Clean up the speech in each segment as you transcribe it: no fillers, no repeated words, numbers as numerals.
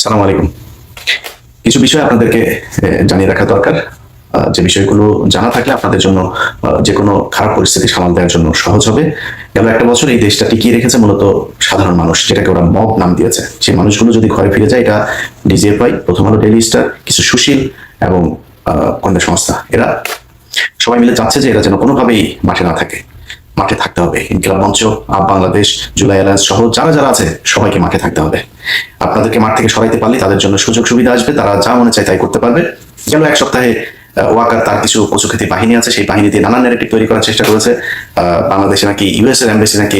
সালাম আলাইকুম। কিছু বিষয় আপনাদেরকে জানিয়ে রাখা দরকার। যে বিষয়গুলো জানা থাকলে আপনাদের জন্য যে কোনো খারাপ পরিস্থিতি সামাল দেওয়ার জন্য সহজ হবে। গেল একটা বছর এই দেশটা টিকিয়ে রেখেছে মূলত সাধারণ মানুষ, যেটাকে ওরা মব নাম দিয়েছে। সেই মানুষগুলো যদি ঘরে ফিরে যায়, এটা ডিজিএফআই, প্রথম আলো, ডেইলি স্টার, কিছু সুশীল এবং কন্যা সংস্থা, এরা সবাই মিলে চাচ্ছে যে এরা যেন কোনোভাবেই মাঠে না থাকে। মাঠে থাকতে হবে। ইনকিলাব মঞ্চ, আপ বাংলাদেশ, জুলাই অ্যালায়েন্স সহ যারা যারা আছে সবাইকে মাঠে থাকতে হবে। আপনাদেরকে মাঠ থেকে সরাইতে পারলে তাদের জন্য সুযোগ সুবিধা আসবে, তারা যা মনে চায় তাই করতে পারবে। গেল এক সপ্তাহে ওয়াকার তার কিছু কচুক্ষেতি বাহিনী আছে, সেই বাহিনী দিয়ে নানান ন্যারেটিভ তৈরি করার চেষ্টা করেছে। বাংলাদেশে নাকি ইউএস এর এমবেসি নাকি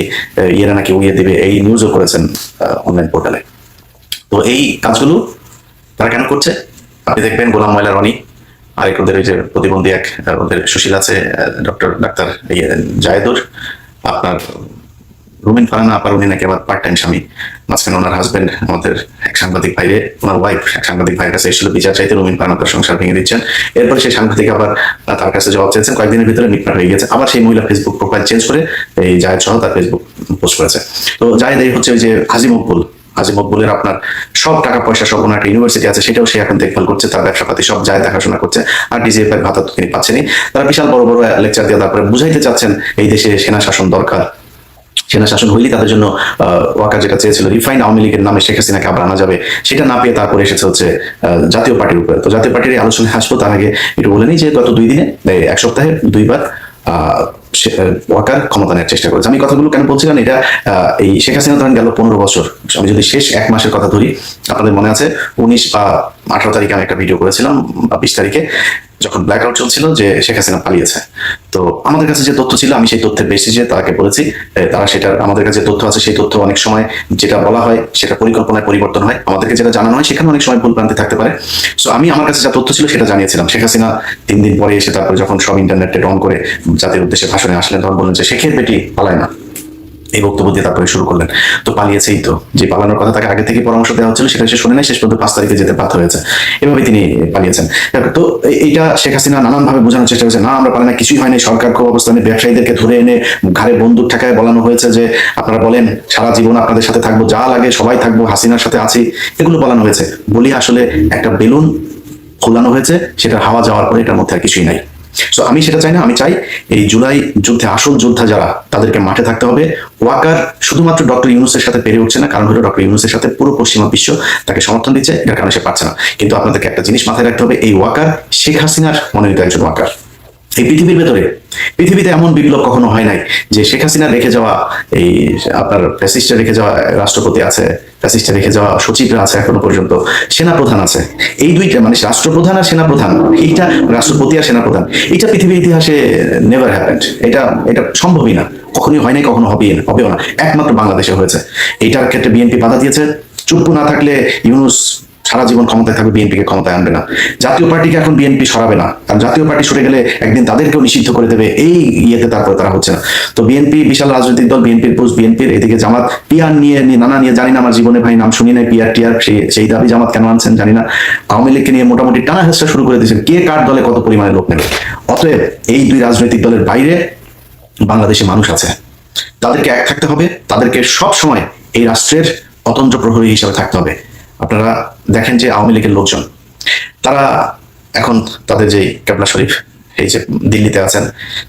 ইয়েরা নাকি উড়িয়ে দিবে, এই নিউজও করেছেন অনলাইন পোর্টালে। তো এই কাজগুলো তারা কেন করছে? আপনি দেখবেন গোলাম ময়লা রনি, আরেক ওদের ওই যে প্রতিবন্ধী এক ওদের সুশীল আছে, ডাক্তার জায়েদুর, আপনার রুমিন ফারহানা আপার, উনি নাকি আবার পার্ট টাইম স্বামী। মাঝখানে ওনার হাজবেন্ড আমাদের এক সাংবাদিক ভাইরে, ওনার ওয়াইফ এক সাংবাদিক ভাইয়ের কাছে এসেছিল বিচার চাইতে, রুমিন ফারহানা তার সংসার ভেঙে দিচ্ছেন। এরপরে সেই সাংবাদিক আবার তার কাছে জবাব চেয়েছেন, কয়েকদিনের ভিতরে মিটমাট হয়ে গেছে। আবার সেই মহিলা ফেসবুক প্রোফাইল চেঞ্জ করে এই জায়েদ সহ তার ফেসবুক পোস্ট করেছে। তো জায়েদ এই হচ্ছে ওই যে হাজি মকবুলের আপনার সব টাকা পয়সা, সব ওনার একটা ইউনিভার্সিটি আছে, সেটাও সে এখন দেখভাল করছে, তার ব্যবসাপাতি সব যায় দেখাশোনা করছে। আর ডিজিএফ এর ভাতা তো তিনি পাচ্ছেনই। তারা বিশাল বড় বড় লেকচার দিয়ে তারপরে বুঝাইতে চাচ্ছেন এই দেশে সেনা শাসন দরকার। সেনা শাসন হইলে তাদের জন্য ওয়াকার যেটা চেয়েছিল রিফাইন আওয়ামী লীগের নামে শেখ হাসিনাকে আবার আনা যাবে, সেটা না পেয়ে তারপরে এসেছে হচ্ছে জাতীয় পার্টির উপরে। তো জাতীয় পার্টির আলোচনায় আসবো, তার আগে একটু বলে নিই যে গত 2 দিনে, এক সপ্তাহে 2বার ওয়াকার ক্ষমতা নেওয়ার চেষ্টা করেছে। আমি কথাগুলো কেন বলছিলাম, এটা এই শেখ হাসিনা ধরেন গেল 15 বছর, আমি যদি শেষ 1 মাসের কথা ধরি, আপনাদের মনে আছে 19 বা 18 তারিখে আমি একটা ভিডিও করেছিলাম, বা 20 তারিখে, যখন ব্ল্যাক আউট চলছিল, যে শেখ হাসিনা পালিয়েছে। তো আমাদের কাছে যে তথ্য ছিল, আমি সেই তথ্যের বেসিসে তাকে বলেছি, তারা সেটা, আমাদের কাছে তথ্য আছে, সেই তথ্য অনেক সময় যেটা বলা হয় সেটা পরিকল্পনায় পরিবর্তন হয়, আমাদেরকে যেটা জানানো হয় সেখানে অনেক সময় ভুল ভ্রান্তি থাকতে পারে। সো আমি আমার কাছে যা তথ্য ছিল সেটা জানিয়েছিলাম। শেখ হাসিনা 3 দিন পরে এসে তারপরে যখন সব ইন্টারনেটে অন করে জাতির উদ্দেশ্যে ভাষণে আসলেন, তখন বললেন যে শেখের বেটি পালায় না, এই বক্তব্য দিয়ে তারপরে শুরু করলেন। তো পালিয়েছেই তো, যে পালানোর কথা তাকে আগে থেকে পরামর্শ দেওয়া হচ্ছিল সেটা সে শুনে নাই, শেষ পর্যন্ত 5 তারিখে যেতে বাধ্য হয়েছে। এভাবে তিনি পালিয়েছেন। তো এইটা শেখ হাসিনা নানান ভাবে বোঝানোর চেষ্টা করেছে, না আমরা পালাই না, কিছুই হয়নি, সরকার খুব অবস্থানে, ব্যবসায়ীদেরকে ধরে এনে ঘাড়ে বন্দুক ঠেকায় বলানো হয়েছে যে আপনারা বলেন সারা জীবন আপনাদের সাথে থাকবো, যা লাগে সবাই থাকবো, হাসিনার সাথে আছি, এগুলো বলানো হয়েছে। বলি আসলে একটা বেলুন খোলানো হয়েছে, সেটা হাওয়া যাওয়ার পরে এটার মধ্যে আর কিছুই নাই। সো আমি সেটা চাই না। আমি চাই এই জুলাই যুদ্ধে আসল যোদ্ধা যারা, তাদেরকে মাঠে থাকতে হবে। ওয়াকার শুধুমাত্র ডক্টর ইউনূসের সাথে পেরে উঠছে না, কারণ হলো ডক্টর ইউনূসের সাথে পুরো পশ্চিমা বিশ্ব তাকে সমর্থন দিচ্ছে, এর কারণে সে পারছে না। কিন্তু আপনাদেরকে একটা জিনিস মাথায় রাখতে হবে, এই ওয়াকার শেখ হাসিনার মনোনীত একজন ওয়াকার। এই পৃথিবীর ভেতরে, পৃথিবীতে এমন বিপ্লব কখনো হয় নাই যে শেখ হাসিনা রেখে যাওয়া, এই আপনার ফ্যাসিস্টে রেখে যাওয়া রাষ্ট্রপতি আছে, ফ্যাসিস্টে রেখে যাওয়া সচিবরা আছে, এখনো পর্যন্ত সেনাপ্রধান আছে। এই দুইটা মানে রাষ্ট্রপ্রধান আর সেনাপ্রধান, এইটা রাষ্ট্রপতি আর সেনাপ্রধান, এটা পৃথিবীর ইতিহাসে নেভার হ্যাপেন্ড। এটা এটা সম্ভবই না, কখনোই হয় নাই, কখনো হবেও না, একমাত্র বাংলাদেশে হয়েছে। এইটার ক্ষেত্রে বিএনপি বাধা দিয়েছে। চুপ না থাকলে ইউনূস সারা জীবন ক্ষমতায় থাকবে, বিএনপিকে ক্ষমতায় আনবে না। জাতীয় পার্টিকে এখন বিএনপি সরাবে না, কারণ জাতীয় পার্টি সরে গেলে একদিন তাদেরকেও নিষিদ্ধ করে দেবে, এই ইয়েতে তারপরে তারা হচ্ছে না। তো বিএনপি বিশাল রাজনৈতিক দল, বিএনপির পোস্ট বিএনপির, এদিকে জামাত পিয়ার নিয়ে নানা নিয়ে, জানি না, আমার জীবনে ভাই নাম শুনি নাই পিয়ার টিয়ার, সেই দাবি জামাত কেন আনছেন জানি না। আওয়ামী লীগকে নিয়ে মোটামুটি টানা হেঁচড়া শুরু করে দিয়েছেন, কে কার দলে কত পরিমাণে লোক নেবে। অতএব এই 2 রাজনৈতিক দলের বাইরে বাংলাদেশে মানুষ আছে, তাদেরকে এক থাকতে হবে, তাদেরকে সব সময় এই রাষ্ট্রের অতন্ত্র প্রহরী হিসেবে থাকতে হবে। আপনারা দেখেন যে আওয়ামী লীগের লোকজন, তারা এখন তাদের যে কেবলা শরীফ, এই যে দিল্লিতে আছেন,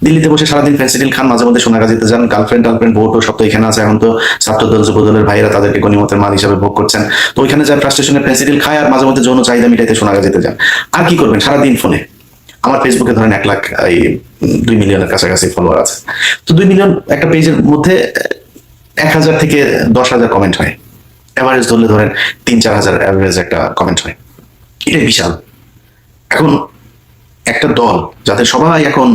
দিল্লিতে বসে সারাদিন ফেন্সিডিল খান, মাঝে মধ্যে সোনাগাজীতে যান, গার্লফ্রেন্ড ভোট সব তো এখানে আছে। এখন তো ছাত্রদল যুবদলের ভাইয়েরা তাদেরকে গণিমতের মাল হিসাবে ভোগ করছেন। তো ওইখানে যায় ফ্রাস্ট্রেশনে ফেন্সিডিল খায়, আর মাঝে মধ্যে যৌন চাহিদা মিটাইতে সোনাগাজীতে যান। আর কি করবেন সারাদিন ফোনে? আমার ফেসবুকে ধরেন 1 লাখ, এই 2 মিলিয়নের কাছাকাছি ফলোয়ার আছে। তো 2 মিলিয়ন একটা পেজের মধ্যে 1000 থেকে 10,000 কমেন্ট হয়, এভারেজ ধরলে ধরেন 3-4 হাজার অ্যাভারেজ একটা কমেন্ট হয়। এটাই বিশাল। এখন একটা দল যাদের সবাই এখন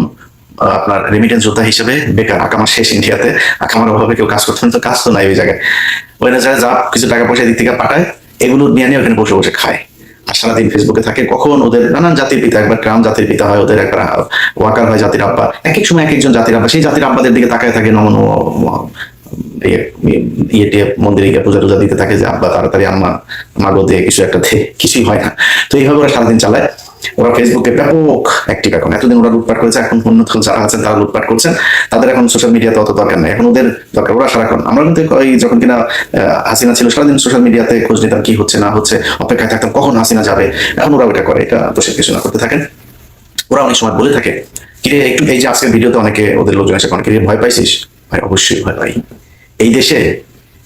আপনার রেমিটেন্স যোদ্ধা হিসেবে বেকার, আকামার শেষ ইন্ডিয়াতে, আকামার অভাবে কেউ কাজ করতেন, তো কাজ তো নাই ওই জায়গায়, ওই না যায় যা কিছু টাকা পয়সা দিক থেকে পাঠায়, এগুলো নিয়ে নিয়ে ওখানে বসে বসে খায়। আর সারাদিন ফেসবুকে থাকে। কখন ওদের নানান জাতির পিতা, একবার ট্রাম্প জাতির পিতা হয়, ওদের একটা ওয়াকার হয় জাতির আব্বা, এক এক সময় এক একজন জাতির আব্বা, সেই জাতির আব্বাদের দিকে তাকায় থাকে নমন ইয়েতে মন্দিরে গিয়ে পূজা টুজা দিতে থাকে যে আব্বা তাড়াতাড়ি আম্মা মাগো দিয়ে কিছু একটা দে, কিছুই হয় না। তো এইভাবে ওরা সারাদিন চালায়। ওরা ফেসবুকে ব্যাপক অ্যাক্টিভ এখন, এতদিন ওরা লুটপাট করেছে, এখন উন্নত যারা আছেন তারা লুটপাট করছেন, তাদের এখন সোশ্যাল মিডিয়াতে অত দরকার নেই, এখন ওদের দরকার ওরা সারাক্ষণ। আমরা কিন্তু যখন কিনা হাসিনা ছিল সারাদিন সোশ্যাল মিডিয়াতে খোঁজ নিতাম কি হচ্ছে না হচ্ছে, অপেক্ষায় থাকতাম কখন হাসিনা যাবে। এখন ওরা ওটা করে, এটা দোষের কিছু না, করতে থাকেন। ওরা অনেক সময় বলে থাকে কিরে একটু, এই যে আজকের ভিডিওতে অনেকে ওদের লোকজন এসে অনেকে ভয় পাইছিস, ভাই অবশ্যই ভয় পাই। এই দেশে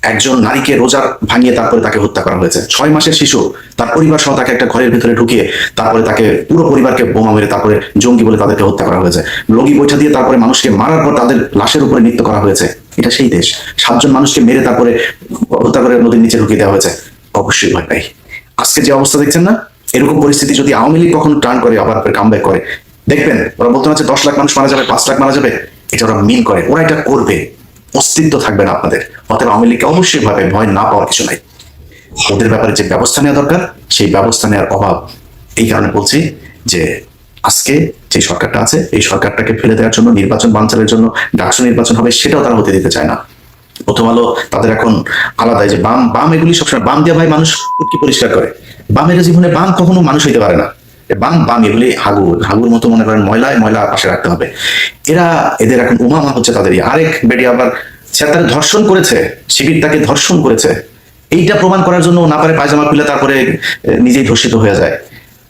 একজন নারীকে রোজা ভাঙিয়ে তারপরে তাকে হত্যা করা হয়েছে, 6 মাসের শিশু, তার পরিবার সহ তাকে একটা ঘরের ভিতরে ঢুকিয়ে তারপরে তাকে পুরো পরিবারকে বোমা মেরে তারপরে জঙ্গি বলে তাদেরকে হত্যা করা হয়েছে, লগি বৈঠা দিয়ে তারপরে মানুষকে মারার পর তাদের লাশের উপরে নৃত্য করা হয়েছে। এটা সেই দেশ। 7 জন মানুষকে মেরে তারপরে হত্যা করে নদীর নিচে ঢুকিয়ে দেওয়া হয়েছে। অবশ্যই ভয় পাই। আজকে যে অবস্থা দেখছেন না, এরকম পরিস্থিতি যদি আওয়ামী লীগ কখনো টার্ন করে আবার কামব্যাক করে, দেখবেন ওরা বলতে হচ্ছে 10 লাখ মানুষ মারা যাবে, 5 লাখ মারা যাবে, এটা ওরা মিন করে, ওরা এটা করবে, অস্তিত্ব থাকবে না আপনাদের। অতএব আওয়ামী লীগকে অবশ্যই ভাবে, ভয় না পাওয়ার কিছু নাই। ওদের ব্যাপারে যে ব্যবস্থা নেওয়া দরকার সেই ব্যবস্থা নেওয়ার অভাব। এই কারণে বলছি যে আজকে যে সরকারটা আছে এই সরকারটাকে ফেলে দেওয়ার জন্য, নির্বাচন বানচালের জন্য ডাকসু নির্বাচন হবে সেটাও তারা হতে দিতে চায় না। প্রথম আলো তাদের এখন আলাদা, যে বাম বাম এগুলি সবসময় বাম দিয়ে ভাই মানুষ কি পরিষ্কার করে, বামের জীবনে বাম কখনো মানুষ হইতে পারে না। বাম বাম এগুলি হাগুর মতো মনে করেন, ময়লা পাশে রাখতে হবে। এদের এখন উমামা হচ্ছে তাদের আরেক বেডি, আবার সে তার ধর্ষণ করেছে, শিবির তাকে ধর্ষণ করেছে, এইটা প্রমাণ করার জন্য না পারে পায়জামা খুলে তারপরে নিজেই ধর্ষিত হয়ে যায়।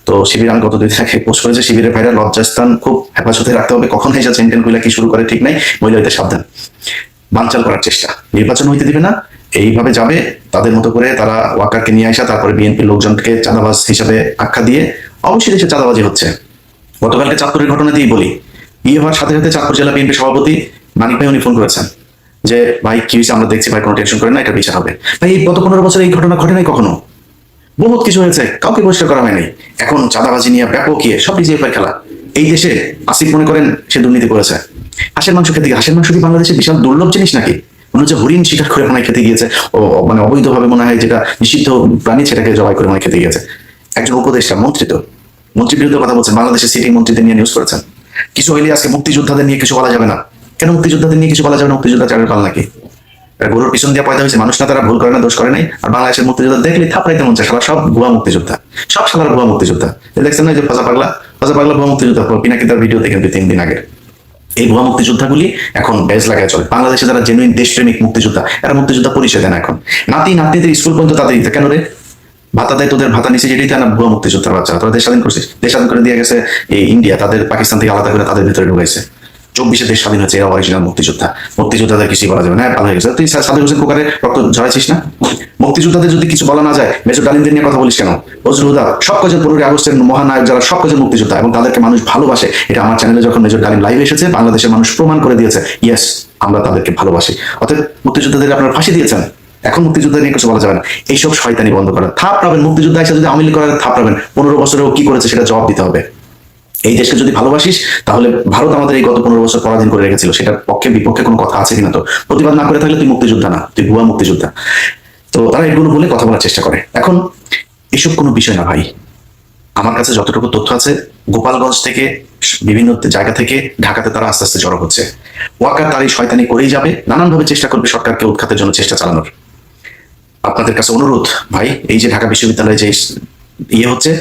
তো শিবির আমি গত 2 দিন আগে পোস্ট করেছে, শিবিরের ভাইরা লজ্জাস্থান খুব হেফাজতে রাখতে হবে, কখন এসে চেনটেন খুলে কি শুরু করে ঠিক নাই, মহিলাদের সাবধান। বানচাল করার চেষ্টা, নির্বাচন হইতে দিবে না, এইভাবে যাবে তাদের মতো করে, তারা ওয়াকারকে নিয়ে আসা তারপরে বিএনপির লোকজনকে চাঁদাবাজ হিসাবে আখ্যা দিয়ে, অবশ্যই দেশে চাঁদাবাজি হচ্ছে। গতকালকে চাঁদপুরের ঘটনা দিয়েই বলি, হওয়ার সাথে সাথে চাঁদপুর জেলা বিএনপি সভাপতি মানিক ভাই উনি ফোন করেছেন যে ভাই কি হয়েছে আমরা দেখছি ভাই, কোনো টেনশন করেন না, এটা বিচার হবে। ভাই গত 15 বছর এই ঘটনা ঘটে নাই কখনো, বহুত কিছু হয়েছে, কাউকে পরিষ্কার করা হয়নি। এখন চাঁদাবাজি নিয়ে ব্যাপক সব ডিজিএফআই খেলা। এই দেশে আসিফ মনে করেন সে দুর্নীতি করেছে, হাঁসের মাংস খেতে গিয়ে, হাঁসের মাংস কি বাংলাদেশে বিশাল দুর্লভ জিনিস নাকি? মনে হচ্ছে হরিণ শিকার করে মনে খেতে গিয়েছে, ও মানে অবৈধভাবে মনে হয় যেটা নিষিদ্ধ প্রাণী সেটাকে জবাই করে মনে খেতে গিয়েছে। একজন উপদেষ্টা মন্ত্রীর বিরুদ্ধে কথা বলছেন, বাংলাদেশের সিটিং মন্ত্রীদের নিয়ে নিউজ করেছেন। কিছু হইলে আজকে মুক্তিযোদ্ধাদের নিয়ে কিছু বলা যাবে না। কেন মুক্তিযোদ্ধাদের নিয়ে কিছু বলা যাবে না? মুক্তিযোদ্ধা চারের পাল নাকি? গরুর পিছন দিয়ে পয়দা হয়েছে মানুষ না, তারা ভুল করে না, দোষ করে নাই। আর বাংলাদেশের মুক্তিযোদ্ধা দেখলে থাপড়াইতে মন চায়, সব ভুয়া মুক্তিযোদ্ধা, সব সালার ভুয়া মুক্তিযোদ্ধা। দেখছেন না যে ফাজা পাগলা ভুয়া মুক্তিযোদ্ধা, পিনাকিদার ভিডিও দেখেন 2-3 দিন আগে। এই ভুয়া মুক্তিযোদ্ধাগুলি এখন বেজ লাগায় চলে। বাংলাদেশে যারা জেনুইন দেশপ্রেমিক মুক্তিযোদ্ধা, এরা মুক্তিযোদ্ধা পরিচয় দেন এখন। নাতিদের স্কুল পর্যন্ত তাদের দিতে কেন রে? ভাতা দেয়, তোদের ভাতা নিচে যেটাই না, ভুয়া মুক্তিযোদ্ধার বাচ্চা, তোরা দেশ স্বাধীন করছিস, দেশ স্বাধীন করে দিয়ে গেছে এই ইন্ডিয়া, তাদের পাকিস্তান থেকে আলাদা করে তাদের ভিতরে ঢুকাইছে। 24 দেশ স্বাধীন হচ্ছে, এরা অরিজিনাল মুক্তিযোদ্ধাদের কিছুই বলা যাবে না। ভালো হয়ে গেছে, তুই সাদেক হোসেন কোকারে রক্ত ঝরাইছিস না? মুক্তিযোদ্ধাদের যদি কিছু বলা না যায়, মেজর ডালিমদের নিয়ে কথা বলিস কেন? বজরুলহুদা, সব কজন 15 আগস্টের মহানায়ক যারা, সব কজন মুক্তিযোদ্ধা, এবং তাদেরকে মানুষ ভালোবাসে। এটা আমার চ্যানেলে যখন মেজর ডালিম লাইভ এসেছে, বাংলাদেশের মানুষ প্রমাণ করে দিয়েছে, ইয়েস আমরা তাদেরকে ভালোবাসি। অতএব মুক্তিযোদ্ধাদের আপনারা ফাঁসি দিয়েছেন, এখন মুক্তিযুদ্ধ নিয়ে কিছু বলা যাবে না। এইসব শয়তানি বন্ধ করেন। থাপ পাবেন মুক্তিযোদ্ধা হিসেবে, যদি আওয়ামী লীগ করার থাপ পাবেন, 15 বছরেও কি করেছে সেটা জবাব দিতে হবে। এই দেশকে যদি ভালোবাসিস তাহলে ভারত আমাদের এই গত 15 বছর পরাধীন করে রেখেছিল, সেটার পক্ষে বিপক্ষে কোনো কথা আছে কিনা? তো প্রতিবাদ না করে থাকলে তুই মুক্তিযোদ্ধা না, তুই ভুয়া মুক্তিযোদ্ধা। তো তারা এগুলো বলে কথা বলার চেষ্টা করে। এখন এসব কোনো বিষয় না ভাই, আমার কাছে যতটুকু তথ্য আছে, গোপালগঞ্জ থেকে বিভিন্ন জায়গা থেকে ঢাকাতে তারা আস্তে আস্তে জড়ো হচ্ছে। ওয়াকার তার এই শয়তানি করেই যাবে, নানানভাবে চেষ্টা করবে সরকারকে উৎখাতের জন্য চেষ্টা চালানোর। আপনাদের কাছে অনুরোধ ভাই, এই যে ঢাকা বিশ্ববিদ্যালয়ে যে হচ্ছে,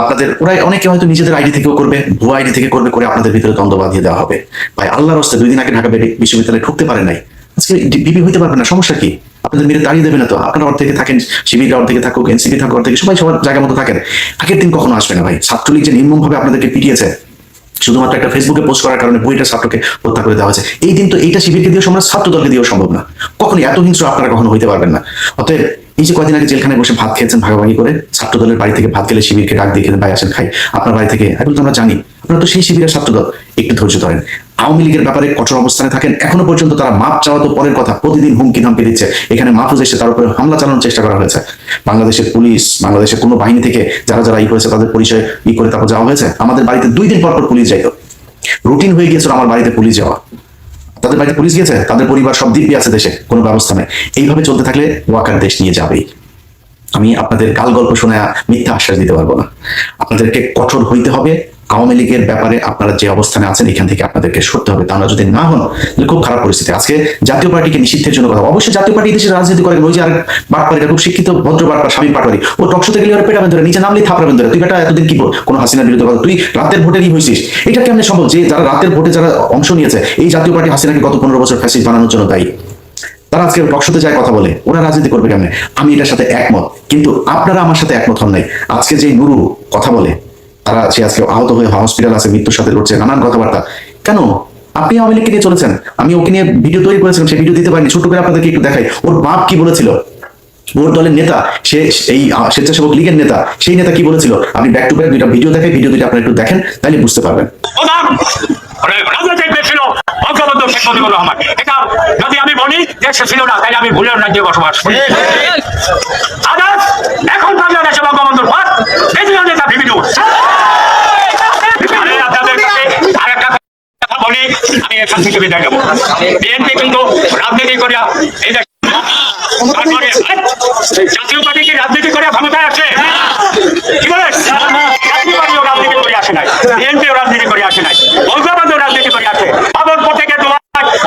আপনাদের ওরা অনেকে হয়তো নিজেদের আইডি থেকেও করবে, ভুয়া আইডি থেকে করবে, করে আপনাদের ভিতরে দ্বন্দ্ব বাঁধিয়ে দেওয়া হবে। ভাই আল্লাহর রাস্তায় 2 দিন আগে ঢাকা বিশ্ববিদ্যালয়ে ঢুকতে পারেন নাই, আজকে বিপি হইতে পারবেন না, সমস্যা কি? আপনাদের মেরে দাঁড়িয়ে দেবে না তো? আপনারা অর্ধেকে থাকেন, শিবির অর্ধেকে থাকুক, এনসিপি থাকুক অর্ধেকে, সবাই সবার জায়গা মতো থাকেন। আগের দিন কখনো আসবে না ভাই। ছাত্রলীগ যে নির্মমভাবে আপনাদেরকে পিটিয়েছে শুধুমাত্র একটা ফেসবুকে পোস্ট করার কারণে, বইটা ছাত্রকে হত্যা করে দেওয়া হয়েছে, এই দিন তো এইটা শিবিরকে দিয়ে সম্ভব, ছাত্র দলকে দিয়েও সম্ভব না। কখনই এত হিংস্র আপনারা কখনো হইতে পারবেন না। অতএব এই যে কয়দিন আগে জেলখানায় বসে ভাত খেয়েছেন ভাগাভাগি করে, ছাত্র দলের বাড়ি থেকে ভাত খেলে শিবিরকে ডাক দিয়ে খেলেন, ভাই আসেন খাই আপনার বাড়ি থেকে, এখন তো আমরা জানি আপনারা তো সেই শিবিরের ছাত্র দল। একটু ধৈর্য ধরেন। আওয়ামী লীগের ব্যাপারে কঠোর অবস্থানে থাকেন। এখনো পর্যন্ত তারা মাপ চাওয়া তো পরের কথা, প্রতিদিন হুমকি ধামকি দিচ্ছে। এখানে মাহফুজ এসে তার উপরে হামলা চালানোর চেষ্টা করা হয়েছে। বাংলাদেশের পুলিশ, বাংলাদেশের কোনো বাহিনী থেকে যারা করেছে তাদের পরিচয় করে তারপর যাওয়া হয়েছে। আমাদের বাড়িতে 2 দিন পর পুলিশ যাইতো, রুটিন হয়ে গিয়েছিল আমার বাড়িতে পুলিশ যাওয়া। তাদের বাড়িতে পুলিশ গিয়েছে, তাদের পরিবার সব দিব্যি আছে, দেশে কোনো ব্যবস্থা নেই। এইভাবে চলতে থাকলে ওয়াকার দেশ নিয়ে যাবেই। আমি আপনাদের গাল গল্প শুনে মিথ্যা আশ্বাস দিতে পারবো না। আপনাদেরকে কঠোর হইতে হবে, আওয়ামী লীগের ব্যাপারে আপনারা যে অবস্থানে আছেন এখান থেকে আপনাদেরকে সরতে হবে। তা আমরা যদি না হন খুব খারাপ পরিস্থিতি। আজকে জাতীয় পার্টিকে নিষিদ্ধের জন্য কথা, অবশ্যই জাতীয় পার্টি দেশের রাজনীতি করে, ওই যে আর বাটপাড়িটা খুব শিক্ষিত ভদ্র বাটপার স্বামী পাটপাড়ি, ও টকশোতে গেলে ওর পেটাবেন ধরে, নিচে নামলেই থাপড়াবেন ধরে, তুই বেটা এতদিন কি কোন হাসিনার বিরুদ্ধে কথা, তুই রাতের ভোটেরই হয়েছিস। এটা কেমন সম্ভব যে যারা রাতের ভোটে যারা অংশ নিয়েছে, এই জাতীয় পার্টি হাসিনাকে গত 15 বছর ফ্যাসিস্ট বানানোর জন্য দায়ী, তারা আজকে টকশোতে যায় কথা বলে, ওরা রাজনীতি করবে কেমনে? আমি এটার সাথে একমত, কিন্তু আপনারা আমার সাথে একমত হন নাই। আজকে যে নুরু কথা বলে, তারা সে আজকে আহত হয়ে হসপিটাল আছে, মৃত্যুর সাথে লড়ছে, নানান কথাবার্তা, কেন? আপনি আওয়ামী লীগকে নিয়ে চলেছেন, আমি ওকে নিয়ে ভিডিও তৈরি করেছিলাম, সেই ভিডিও দিতে পারিনি, ছোট করে আপনাদেরকে একটু দেখাই। ওর বাপ কি বলেছিল, ওর দলের নেতা, সে এই স্বেচ্ছাসেবক লীগের নেতা, সেই নেতা কি বলেছিল, আমি ব্যাক টু ব্যাক দুইটা ভিডিও দেখাই, ভিডিও দুইটা আপনারা একটু দেখেন, তাহলে বুঝতে পারবেন। রাজনৈতিক ছিল বঙ্গবন্ধু শেখ মুজিবুর রহমান, এটা যদি আমি বলি দেশে ছিল না, তাহলে আমি ভুলের রাজ্যে বসবাস করি। এখন বাংলাদেশে বঙ্গবন্ধুর পর দ্বিতীয় নেতা ভিবিডু। আপনাদের কাছে আরেকটা কথা বলি, আমি এখান থেকে বিদায় নেব। বিএনপি কিন্তু রাজনীতি করিয়া এই জাতীয় পার্টি কি রাজনীতি করে ক্ষমতায় আছে? কি বলে? জাতীয় পার্টিও রাজনীতি করে আসে নাই, বিএনপিও রাজনীতি করে আসে নাই, বঙ্গবন্ধু রাজনীতি করে আসে। বাবর প্রত্যেকে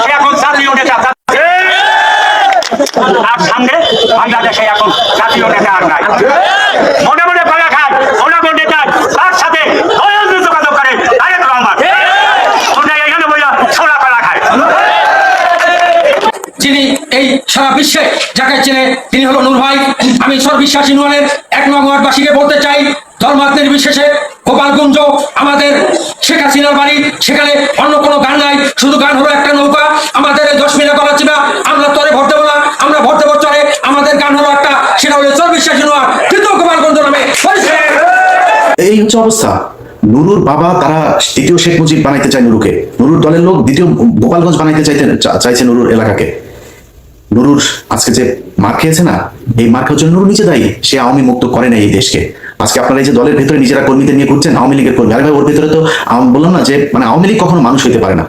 সে এখন জাতীয় নেতা, তার সামনে বাংলাদেশে এখন জাতীয় নেতা আর নাই। মনে মনে কলা খান ওনাগো নেতা, তার সাথে যোগাযোগ করে তারেক রহমান, ওনারা এখানে বইয়া ছোলা কলা খায়। যিনি এই সারা বিশ্বে যাকে চেনে তিনি হলো নূর ভাই। আমি সর্ববিশ্বাস ইউনিয়নের 1 নং ওয়ার্ডবাসীকে বলতে চাই, ধর্মাত নির্বিশেষে গোপালগঞ্জ আমাদের শেখ হাসিনার বাড়ি, সেখানে অন্য কোনো গান নাই, শুধু গান হলো একটা নৌকা। আমাদের এই 10 মিনিট করা চিবা, আমরা তরে ভোট দেবো না, আমরা ভোট দেবো চলে, আমাদের গান হলো একটা, সেটা হলো সর্ববিশ্বাস ইউনিয়ন, কিন্তু গোপালগঞ্জ নামে। এই হচ্ছে অবস্থা। নুরুর বাবা তারা দ্বিতীয় শেখ মুজিব বানাইতে চায় নুরুকে, নুরুর দলের লোক দ্বিতীয় গোপালগঞ্জ বানাইতে চাইছে নুরুর এলাকাকে। নুরুর আজকে যে মার খেয়েছে না, এই মার খাওয়ার জন্য নুরু নিজে দায়ী, সে আওয়ামী মুক্ত করে না এই দেশকে। আজকে আপনারা এই যে দলের ভেতরে নিজেরা কর্মীদের নিয়ে ঘুরছেন, আওয়ামী লীগের কর্মী, আরে ভাই ওর ভেতরে তো বললাম না যে মানে আওয়ামী লীগ কখনো মানুষ হইতে পারে না,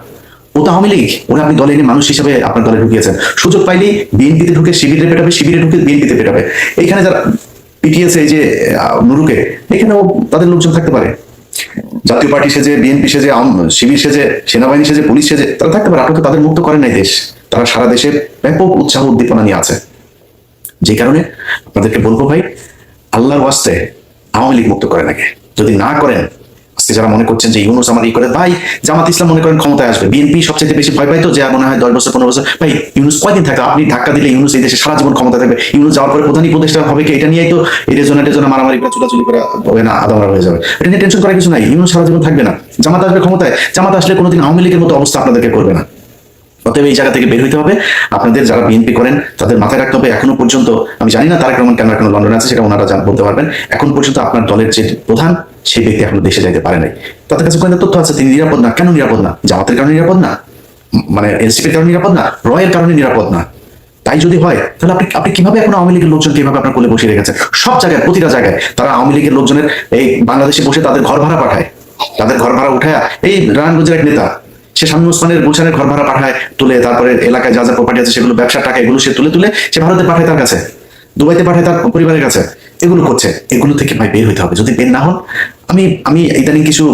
ও তো আওয়ামী লীগ, ওরা আপনি দলে নিয়ে মানুষ হিসেবে আপনার দলে ঢুকিয়েছেন, সুযোগ পাইলেই বিএনপিতে ঢুকে শিবিরে পেটাবে, শিবিরে ঢুকে বিএনপিতে পেটাবে। এইখানে যারা পিটিয়েছে এই যে নুরুকে, এখানেও তাদের লোকজন থাকতে পারে, জাতীয় পার্টি সেজে, বিএনপি সেজে, শিবির সেজে, সেনাবাহিনী সেজে, পুলিশ সেজে, তারা থাকতে পারে। আপনাকে তাদের মুক্ত করে নাই দেশ, তারা সারা দেশে ব্যাপক উৎসাহ উদ্দীপনা নিয়ে আছে। যে কারণে আপনাদেরকে বলবো ভাই, আল্লাহর ওয়াস্তে আওয়ামী লীগ মুক্ত করে নাকি, যদি না করেন, আজকে যারা মনে করছেন যে ইউনুস আমার ই করে, ভাই জামাত ইসলাম মনে করেন ক্ষমতায় আসবে, বিএনপি সবচেয়ে বেশি ভয় পাইতো যে মনে হয় 10 বছর 15 বছর, ভাই ইউনুস কয়দিন থাকবে? আপনি ধাক্কা দিলে ইউনুস এই দেশে সারা জীবন ক্ষমতা থাকবে, ইউনুস যাওয়ার পরে প্রধান উপদেষ্টা হবে কি, এটা নিয়েই তো এদের জন্য মারামারি করে চুলাচুলি করে হবে না, আদামরা হয়ে যাবে। এটা নিয়ে টেনশন করার কিছু নাই, ইউনুস সারা জীবন থাকবে না, জামাত আসবে ক্ষমতায়, জামাত আসলে কোনোদিন আওয়ামী লীগের মতো অবস্থা আপনাদেরকে করবে না। অতএব এই জায়গা থেকে বের হইতে হবে। আপনাদের যারা বিএনপি করেন তাদের মাথায় রাখতে হবে, এখনো পর্যন্ত আমি জানি না তারেক রহমান কেন এখনো লন্ডনে আছে, সেটা ওনারা বলতে পারবেন, এখন পর্যন্ত আপনার দলের যে প্রধান সেই ব্যক্তি এখনো দেশে যাইতে পারে নাই। তাদের কাছে কোনো তথ্য আছে তিনি নিরাপদ না। কেন নিরাপদ না? জামাতের কারণে নিরাপদ না, মানে এনসিপির কারণে নিরাপদ না, রয়ের কারণে নিরাপদ না। তাই যদি হয় তাহলে আপনি কিভাবে এখন আওয়ামী লীগের লোকজন কিভাবে আপনার কোলে বসিয়ে রেখেছেন? সব জায়গায়, প্রতিটা জায়গায় তারা আওয়ামী লীগের লোকজনের এই বাংলাদেশে বসে তাদের ঘর ভাড়া পাঠায়, তাদের ঘর ভাড়া উঠায়। এই নারায়ণগঞ্জের এক নেতা, সে শামীম ওসমানের গুলশানের ঘর ভাড়া পাঠায় তুলে, তারপরে এলাকায় যা যা প্রপার্টি আছে সেগুলো, ব্যবসার টাকা, এগুলো সে তুলে সে ভারতে পাঠায় তার কাছে, দুবাইতে পাঠায় তার পরিবারের কাছে, এগুলো করছে। এগুলো থেকে ভাই বের হইতে হবে। যদি বের না হন, আমি ইদানিং কিছু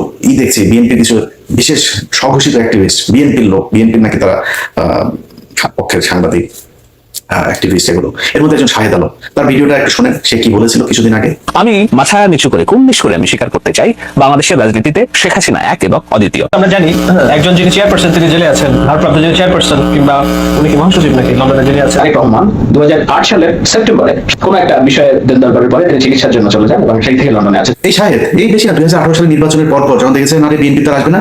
দেখছি, বিএনপি কিছু বিশেষ স্বঘোষিত অ্যাক্টিভিস্ট, বিএনপির লোক, বিএনপির নাকি তারা পক্ষের সাংবাদিক অ্যাক্টিভিস্ট, এগুলো এর মধ্যে একজন শাহেদ আলম, তার ভিডিওটা একটু শোনেন, সে কি বলেছিল কিছুদিন আগে। আমি মাথা নিচু করে কুর্নিশ করে আমি স্বীকার করতে চাই, বাংলাদেশের রাজনীতিতে শেখ হাসিনা এক এবং অদ্বিতীয়। আমরা জানি একজন যিনি চেয়ারপারসন তিনি জেলে আছেন, ভারপ্রাপ্ত যিনি চেয়ারপারসন কিংবা উনি কি মহাসচিব নাকি লন্ডনে জেলে আছেন, তারেক রহমান 2008 সালের সেপ্টেম্বরে কোন একটা বিষয়ে দিল দরবারের পরে তিনি চিকিৎসার জন্য চলে যান এবং সেই থেকে লন্ডনে আছেন। এই শাহেদ এই বেশি না, 2018 সালের নির্বাচনের পর যখন দেখেছেন আরে বিএনপি তার আসবে না,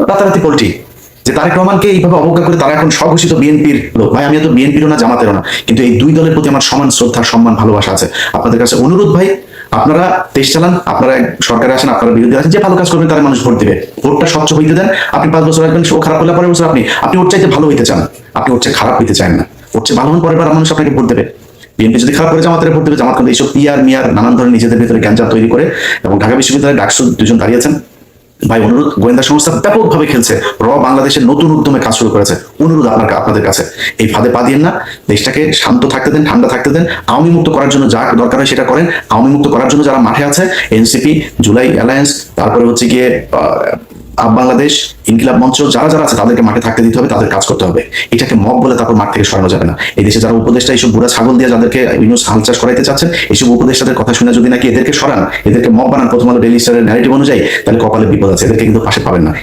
রাতারাতি পোল্ট্রি যে তারেক রহমানকে এইভাবে অবজ্ঞা করে তারা এখন স্বঘোষিত বিএনপির লোক। ভাই আমি তো বিএনপিরও না জামাতেরও না, কিন্তু এই দুই দলের প্রতি আমার সমান শ্রদ্ধা, সম্মান, ভালোবাসা আছে। আপনাদের কাছে অনুরোধ ভাই, আপনারা দেশ চালান, আপনারা সরকারে আসেন, আপনারা বিরোধী আছেন, যে ভালো কাজ করবেন তারা মানুষ ভোট দিবে, ভোটটা স্বচ্ছ হইতে দেন। আপনি 5 বছর আসবেন, ও খারাপ হলে পরের বছর আপনি ওর চাইতে ভালো হইতে চান, আপনি ওর চেয়ে খারাপ হইতে চান না, ওর চেয়ে ভালো হন, পরের বার মানুষ আপনাকে ভোট দেবে। বিএনপি যদি খারাপ করে জামাতের ভোট দেবে, জামাত কিন্তু এইসব পিয়ার মিয়ার নানান ধরনের নিজেদের ভিতরে গ্যাঞ্জাম তৈরি করে, এবং ঢাকা বিশ্ববিদ্যালয়ে ডাকসু দুজন দাঁড়িয়েছেন, ভাই অনুরোধ, গোয়েন্দা সংস্থা ব্যাপকভাবে খেলছে, বাংলাদেশের নতুন উদ্যমে কাজ শুরু করেছে। অনুরোধ আপনাদের কাছে, এই ফাঁদে পা দিয়েন না, দেশটাকে শান্ত থাকতে দেন, ঠান্ডা থাকতে দেন। আওয়ামী মুক্ত করার জন্য যা দরকার হয় সেটা করেন। আওয়ামী মুক্ত করার জন্য যারা মাঠে আছে, এনসিপি, জুলাই অ্যালায়েন্স, তারপরে হচ্ছে গিয়ে আপ বাংলাদেশ, ইনকিলাব মঞ্চ, যারা যারা আছে তাদেরকে মাঠে থাকতে দিতে হবে, তাদের কাজ করতে হবে। এটাকে মব বলে তারপর মাঠ থেকে সরানো যাবে না। এই দেশে যারা উপদেষ্টা, এইসব বুড়া ছাগল দিয়ে যাদেরকে ইউনুস হাল চাষ করাইতে চাচ্ছেন, এইসব উপদেষ্টাদের কথা শুনে যদি নাকি এদেরকে সরান, এদেরকে মব বানান প্রথম আলো ডেইলি স্টারের ন্যারেটিভ অনুযায়ী, তাহলে কপালে বিপদ আছে, এদেরকে কিন্তু পাশে পাবেন না।